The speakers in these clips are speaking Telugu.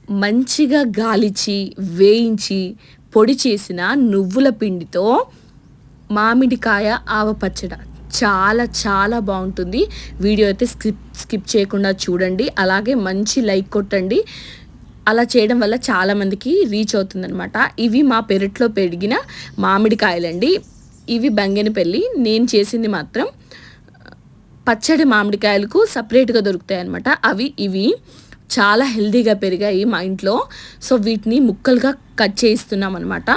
మంచిగా గాలిచి వేయించి పొడి చేసిన నువ్వుల పిండితో మామిడికాయ ఆవపచ్చడ చాలా చాలా బాగుంటుంది. వీడియో అయితే స్కిప్ చేయకుండా చూడండి. అలాగే మంచి లైక్ కొట్టండి. అలా చేయడం వల్ల చాలామందికి రీచ్ అవుతుందనమాట. ఇవి మా పెరట్లో పెరిగిన మామిడికాయలండి. ఇవి బంగెనపల్లి. నేను చేసింది మాత్రం పచ్చడి మామిడికాయలకు సపరేట్గా దొరుకుతాయి అనమాట. ఇవి చాలా హెల్తీగా పెరిగాయి మా ఇంట్లో. సో వీటిని ముక్కలుగా కట్ చేయిస్తున్నాం అనమాట.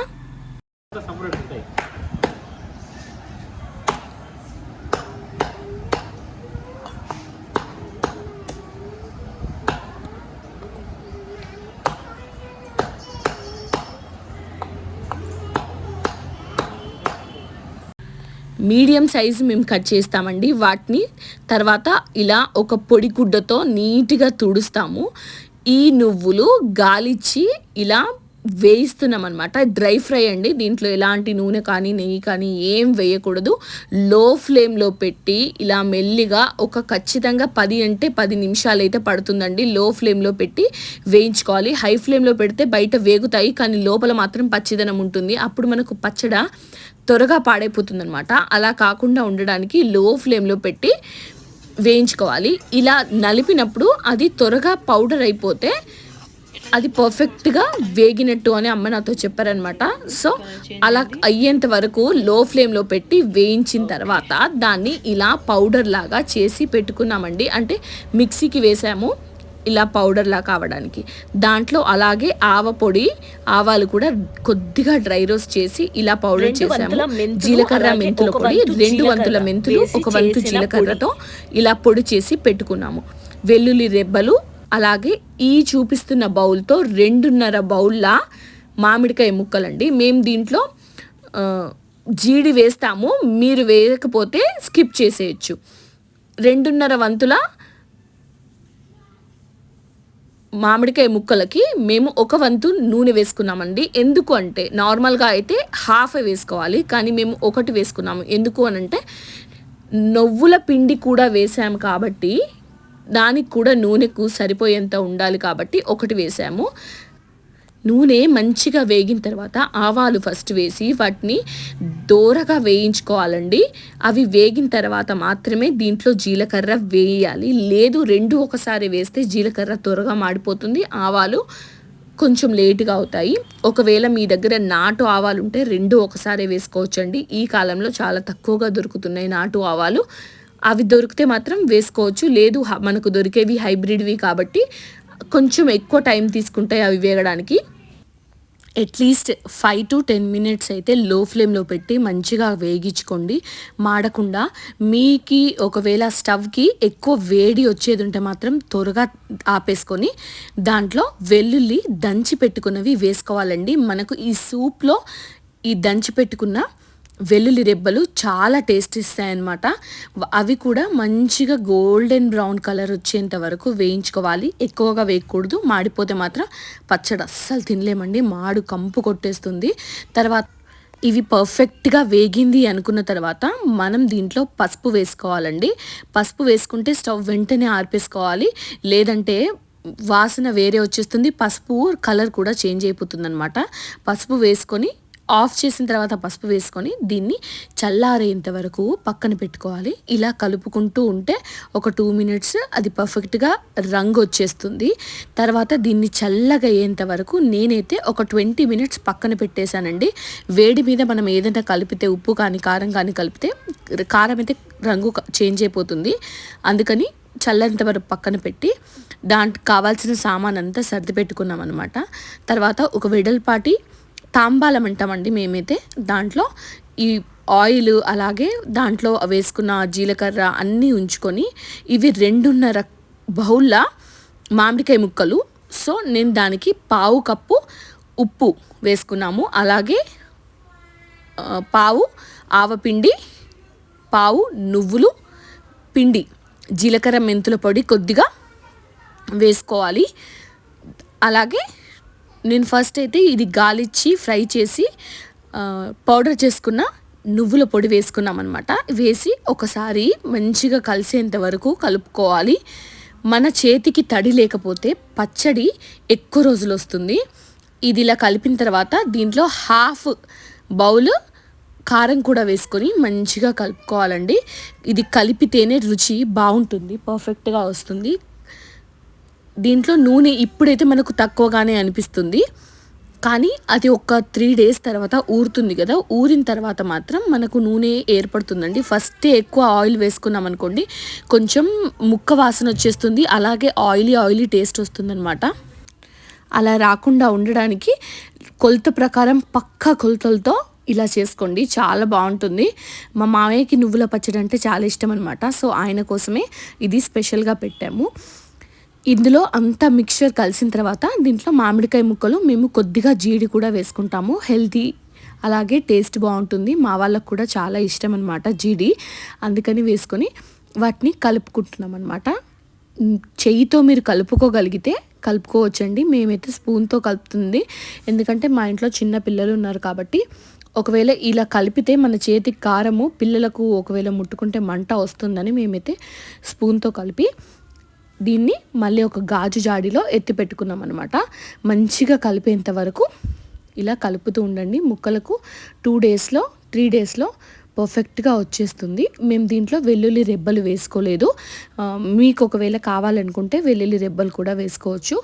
మీడియం సైజు మేము కట్ చేస్తామండి. వాటిని తర్వాత ఇలా ఒక పొడి గుడ్డతో నీట్గా తుడుస్తాము. ఈ నువ్వులు గాలిచ్చి ఇలా వేయిస్తున్నాం అనమాట. డ్రై ఫ్రై అండి. దీంట్లో ఎలాంటి నూనె కానీ నెయ్యి కానీ ఏం వేయకూడదు. లో ఫ్లేమ్లో పెట్టి ఇలా మెల్లిగా ఖచ్చితంగా 10 నిమిషాలు అయితే పడుతుందండి. లో ఫ్లేమ్లో పెట్టి వేయించుకోవాలి. హై ఫ్లేమ్లో పెడితే బయట వేగుతాయి, కానీ లోపల మాత్రం పచ్చిదనం ఉంటుంది. అప్పుడు మనకు పచ్చడ త్వరగా పాడైపోతుంది అనమాట. అలా కాకుండా ఉండడానికి లో ఫ్లేమ్లో పెట్టి వేయించుకోవాలి. ఇలా నలిపినప్పుడు అది త్వరగా పౌడర్ అయిపోతే అది పర్ఫెక్ట్గా వేగినట్టు అని అమ్మ నాతో చెప్పారనమాట. సో అలా అయ్యేంత వరకు లో ఫ్లేమ్లో పెట్టి వేయించిన తర్వాత దాన్ని ఇలా పౌడర్ లాగా చేసి పెట్టుకున్నామండి. అంటే మిక్సీకి వేసాము ఇలా పౌడర్లా కావడానికి. దాంట్లో అలాగే ఆవాలు కూడా కొద్దిగా డ్రై రోస్ట్ చేసి ఇలా పౌడర్ చేసాము. జీలకర్ర మెంతుల పొడి 2 వంతుల మెంతులు, 1 వంతు జీలకర్రతో ఇలా పొడి చేసి పెట్టుకున్నాము. వెల్లుల్లి రెబ్బలు, అలాగే ఈ చూపిస్తున్న బౌల్తో 2.5 బౌల్లా మామిడికాయ ముక్కలండి. మేము దీంట్లో జీడి వేస్తాము, మీరు వేయకపోతే స్కిప్ చేసేయచ్చు. 2.5 వంతుల మామిడికాయ ముక్కలకి మేము 1 వంతు నూనె వేసుకున్నామండి. ఎందుకు అంటే నార్మల్గా అయితే హాఫ్ వేసుకోవాలి, కానీ మేము 1 వేసుకున్నాము. ఎందుకు అనంటే నువ్వుల పిండి కూడా వేసాము కాబట్టి దానికి కూడా నూనెకు సరిపోయేంత ఉండాలి కాబట్టి 1 వేసాము. నూనె మంచిగా వేగిన తర్వాత ఆవాలు ఫస్ట్ వేసి వాటిని దోరగా వేయించుకోవాలండి. అవి వేగిన తర్వాత మాత్రమే దీంట్లో జీలకర్ర వేయాలి. లేదు 2 ఒకసారి వేస్తే జీలకర్ర త్వరగా మాడిపోతుంది, ఆవాలు కొంచెం లేటుగా అవుతాయి. ఒకవేళ మీ దగ్గర నాటు ఆవాలు ఉంటే 2 ఒకసారి వేసుకోవచ్చండి. ఈ కాలంలో చాలా తక్కువగా దొరుకుతున్నాయి నాటు ఆవాలు. అవి దొరికితే మాత్రం వేసుకోవచ్చు. లేదు మనకు దొరికేవి హైబ్రిడ్వి కాబట్టి కొంచెం ఎక్కువ టైం తీసుకుంటాయి అవి వేగడానికి. అట్లీస్ట్ 5 to 10 మినిట్స్ అయితే లో ఫ్లేమ్లో పెట్టి మంచిగా వేగించుకోండి మాడకుండా. మీకు ఒకవేళ స్టవ్కి ఎక్కువ వేడి వచ్చేది ఉంటే మాత్రం త్వరగా ఆపేసుకొని దాంట్లో వెల్లుల్లి దంచి పెట్టుకున్నవి వేసుకోవాలండి. మనకు ఈ సూప్లో ఈ దంచి పెట్టుకున్న వెల్లుల్లి రెబ్బలు చాలా టేస్ట్ ఇస్తాయన్నమాట. అవి కూడా మంచిగా గోల్డెన్ బ్రౌన్ కలర్ వచ్చేంత వరకు వేయించుకోవాలి. ఎక్కువగా వేయకూడదు, మాడిపోతే మాత్రం పచ్చడి అస్సలు తినలేమండి, మాడు కంపు కొట్టేస్తుంది. తర్వాత ఇవి పర్ఫెక్ట్గా వేగింది అనుకున్న తర్వాత మనం దీంట్లో పసుపు వేసుకోవాలండి. పసుపు వేసుకుంటే స్టవ్ వెంటనే ఆర్పేసుకోవాలి, లేదంటే వాసన వేరే వచ్చేస్తుంది. పసుపు కలర్ కూడా చేంజ్ అయిపోతుంది అనమాట. పసుపు వేసుకొని ఆఫ్ చేసిన తర్వాత పసుపు వేసుకొని దీన్ని చల్లారేంత వరకు పక్కన పెట్టుకోవాలి. ఇలా కలుపుకుంటూ ఉంటే ఒక 2 మినిట్స్ అది పర్ఫెక్ట్గా రంగు వచ్చేస్తుంది. తర్వాత దీన్ని చల్లగా అయ్యేంత వరకు నేనైతే ఒక 20 మినిట్స్ పక్కన పెట్టేశానండి. వేడి మీద మనం ఏదైనా కలిపితే, ఉప్పు కానీ కారం కానీ కలిపితే కారం అయితే రంగు చేంజ్ అయిపోతుంది. అందుకని చల్లంత వరకు పక్కన పెట్టి దానికి కావాల్సిన సామాన్ అంతా సర్ది పెట్టుకున్నాం అనమాట. తర్వాత ఒక వెడల్పాటి తాంబాలం అంటామండి మేమైతే. దాంట్లో ఈ ఆయిల్ అలాగే దాంట్లో వేసుకున్న జీలకర్ర అన్నీ ఉంచుకొని ఇవి 2.5 బౌల్ల మామిడికాయ ముక్కలు. సో నేను దానికి 1/2 కప్పు ఉప్పు వేసుకున్నాము. అలాగే 1/2 ఆవపిండి, 1/2 నువ్వులు పిండి, జీలకర్ర మెంతుల పొడి కొద్దిగా వేసుకోవాలి. అలాగే నేను ఫస్ట్ అయితే ఇది గాలిచ్చి ఫ్రై చేసి పౌడర్ చేసుకున్న నువ్వుల పొడి వేసుకున్నాం అనమాట. వేసి ఒకసారి మంచిగా కలిసేంత వరకు కలుపుకోవాలి. మన చేతికి తడి లేకపోతే పచ్చడి ఎక్కువ రోజులు వస్తుంది. ఇది ఇలా కలిపిన తర్వాత దీంట్లో హాఫ్ బౌల్ కారం కూడా వేసుకొని మంచిగా కలుపుకోవాలండి. ఇది కలిపితేనే రుచి బాగుంటుంది, పర్ఫెక్ట్గా వస్తుంది. దీంట్లో నూనె ఇప్పుడైతే మనకు తక్కువగానే అనిపిస్తుంది, కానీ అది ఒక 3 days తర్వాత ఊరుతుంది కదా, ఊరిన తర్వాత మాత్రం మనకు నూనె ఏర్పడుతుందండి. ఫస్టే ఎక్కువ ఆయిల్ వేసుకున్నాం అనుకోండి, కొంచెం ముక్క వాసన వచ్చేస్తుంది, అలాగే ఆయిలీ టేస్ట్ వస్తుందన్నమాట. అలా రాకుండా ఉండడానికి కొలత ప్రకారం పక్కా కొలతలతో ఇలా చేసుకోండి, చాలా బాగుంటుంది. మా మామయ్యకి నువ్వుల పచ్చడి అంటే చాలా ఇష్టం అనమాట. సో ఆయన కోసమే ఇది స్పెషల్గా పెట్టాము. ఇందులో అంతా మిక్చర్ కలిసిన తర్వాత దీంట్లో మామిడికాయ ముక్కలు, మేము కొద్దిగా జీడి కూడా వేసుకుంటాము. హెల్తీ, అలాగే టేస్ట్ బాగుంటుంది. మా వాళ్ళకు కూడా చాలా ఇష్టం అనమాట జీడి, అందుకని వేసుకొని వాటిని కలుపుకుంటున్నాం అనమాట. చెయ్యితో మీరు కలుపుకోగలిగితే కలుపుకోవచ్చండి. మేమైతే స్పూన్తో కలుపుతుంది, ఎందుకంటే మా ఇంట్లో చిన్న పిల్లలు ఉన్నారు కాబట్టి. ఒకవేళ ఇలా కలిపితే మన చేతికి కారము పిల్లలకు ఒకవేళ ముట్టుకుంటే మంట వస్తుందని మేమైతే స్పూన్తో కలిపి దీన్ని మళ్ళీ ఒక గాజు జాడీలో ఎత్తి పెట్టుకున్నాం అనమాట. మంచిగా కలిపేంత వరకు ఇలా కలుపుతూ ఉండండి. ముక్కలకు 2 daysలో 3 daysలో పర్ఫెక్ట్గా వచ్చేస్తుంది. మేము దీంట్లో వెల్లుల్లి రెబ్బలు వేసుకోలేదు. మీకు ఒకవేళ కావాలనుకుంటే వెల్లుల్లి రెబ్బలు కూడా వేసుకోవచ్చు.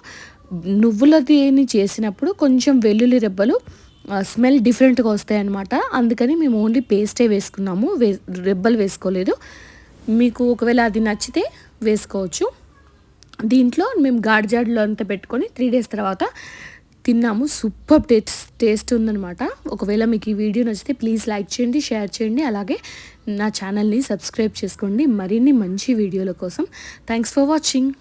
నువ్వులది చేసినప్పుడు కొంచెం వెల్లుల్లి రెబ్బలు స్మెల్ డిఫరెంట్గా వస్తాయి అన్నమాట. అందుకని మేము ఓన్లీ పేస్టే వేసుకున్నాము, రెబ్బలు వేసుకోలేదు. మీకు ఒకవేళ అది నచ్చితే వేసుకోవచ్చు. దీంట్లో మేము గాడిజాడిలో అంతా పెట్టుకొని 3 days తర్వాత తిన్నాము. సూపర్ టేస్ట్ ఉందనమాట. ఒకవేళ మీకు ఈ వీడియో నచ్చితే ప్లీజ్ లైక్ చేయండి, షేర్ చేయండి, అలాగే నా ఛానల్ని సబ్స్క్రైబ్ చేసుకోండి మరిన్ని మంచి వీడియోల కోసం. Thanks for watching.